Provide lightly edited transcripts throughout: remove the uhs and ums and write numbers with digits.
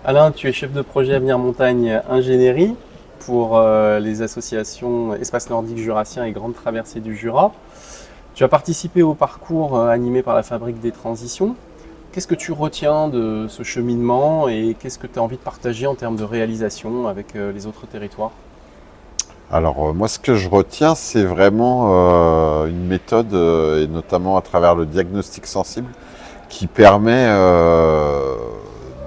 Alain, tu es chef de projet Avenir Montagne Ingénierie pour les associations Espace Nordique Jurassien et Grande Traversée du Jura. Tu as participé au parcours animé par la Fabrique des Transitions. Qu'est-ce que tu retiens de ce cheminement et qu'est-ce que tu as envie de partager en termes de réalisation avec les autres territoires? Alors moi ce que je retiens c'est vraiment une méthode et notamment à travers le diagnostic sensible qui permet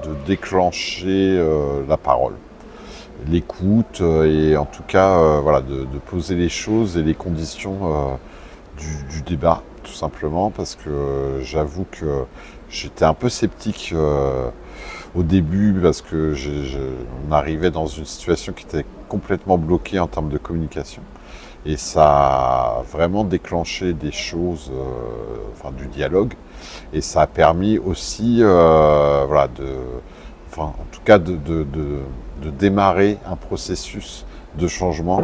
de déclencher la parole, l'écoute et en tout cas voilà, de poser les choses et les conditions du débat tout simplement parce que j'avoue que j'étais un peu sceptique au début parce que on arrivait dans une situation qui était complètement bloquée en termes de communication. Et ça a vraiment déclenché des choses, enfin du dialogue. Et ça a permis aussi, voilà, enfin, en tout cas, de démarrer un processus de changement,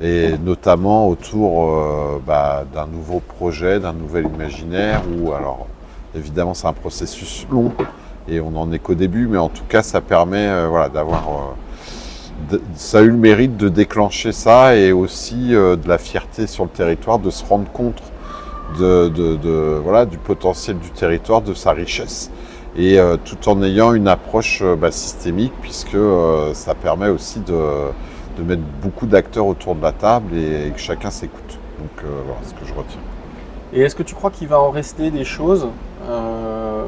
et notamment autour d'un nouveau projet, d'un nouvel imaginaire, où alors évidemment c'est un processus long et on n'en est qu'au début, mais en tout cas ça permet voilà, d'avoir ça a eu le mérite de déclencher ça et aussi de la fierté sur le territoire, de se rendre compte voilà, du potentiel du territoire, de sa richesse, et tout en ayant une approche systémique, puisque ça permet aussi de mettre beaucoup d'acteurs autour de la table et que chacun s'écoute. Donc voilà ce que je retiens. Et est-ce que tu crois qu'il va en rester des choses,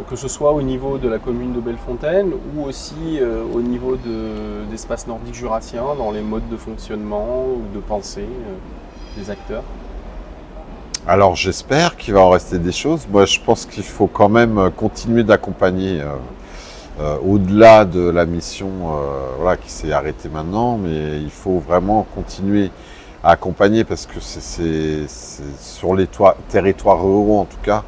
que ce soit au niveau de la commune de Bellefontaine ou aussi au niveau d'Espace Nordique Jurassien, dans les modes de fonctionnement ou de pensée des acteurs? Alors j'espère qu'il va en rester des choses. Moi je pense qu'il faut quand même continuer d'accompagner au-delà de la mission voilà, qui s'est arrêtée maintenant, mais il faut vraiment continuer à accompagner parce que c'est sur les territoires ruraux en tout cas,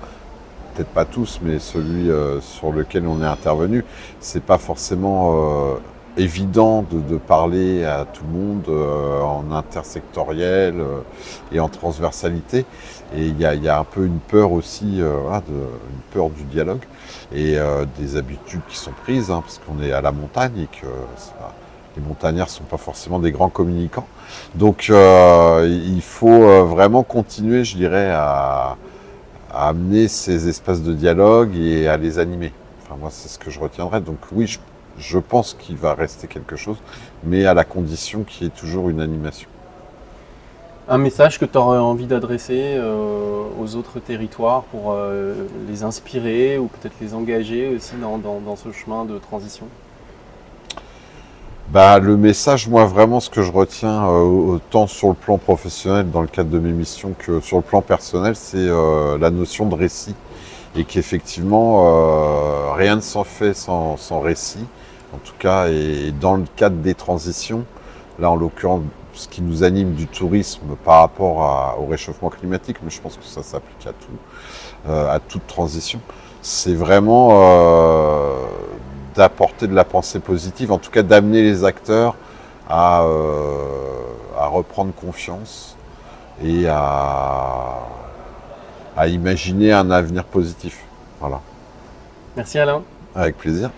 peut-être pas tous, mais celui sur lequel on est intervenu, c'est pas forcément évident de parler à tout le monde en intersectoriel et en transversalité. Et il y a un peu une peur aussi, voilà, une peur du dialogue et des habitudes qui sont prises, hein, parce qu'on est à la montagne et que les montagnards ne sont pas forcément des grands communicants. Donc il faut vraiment continuer, je dirais, à amener ces espaces de dialogue et à les animer. Enfin, moi, c'est ce que je retiendrai. Donc oui, je pense qu'il va rester quelque chose, mais à la condition qu'il y ait toujours une animation. Un message que tu aurais envie d'adresser aux autres territoires pour les inspirer ou peut-être les engager aussi dans ce chemin de transition? Bah, le message, moi, vraiment, ce que je retiens, autant sur le plan professionnel, dans le cadre de mes missions, que sur le plan personnel, c'est la notion de récit. Et qu'effectivement, rien ne s'en fait sans récit. En tout cas, et dans le cadre des transitions, là, en l'occurrence, ce qui nous anime du tourisme par rapport au réchauffement climatique, mais je pense que ça s'applique à tout, à toute transition, c'est vraiment d'apporter de la pensée positive, en tout cas d'amener les acteurs à reprendre confiance et à imaginer un avenir positif. Voilà, Merci Alain. avec plaisir.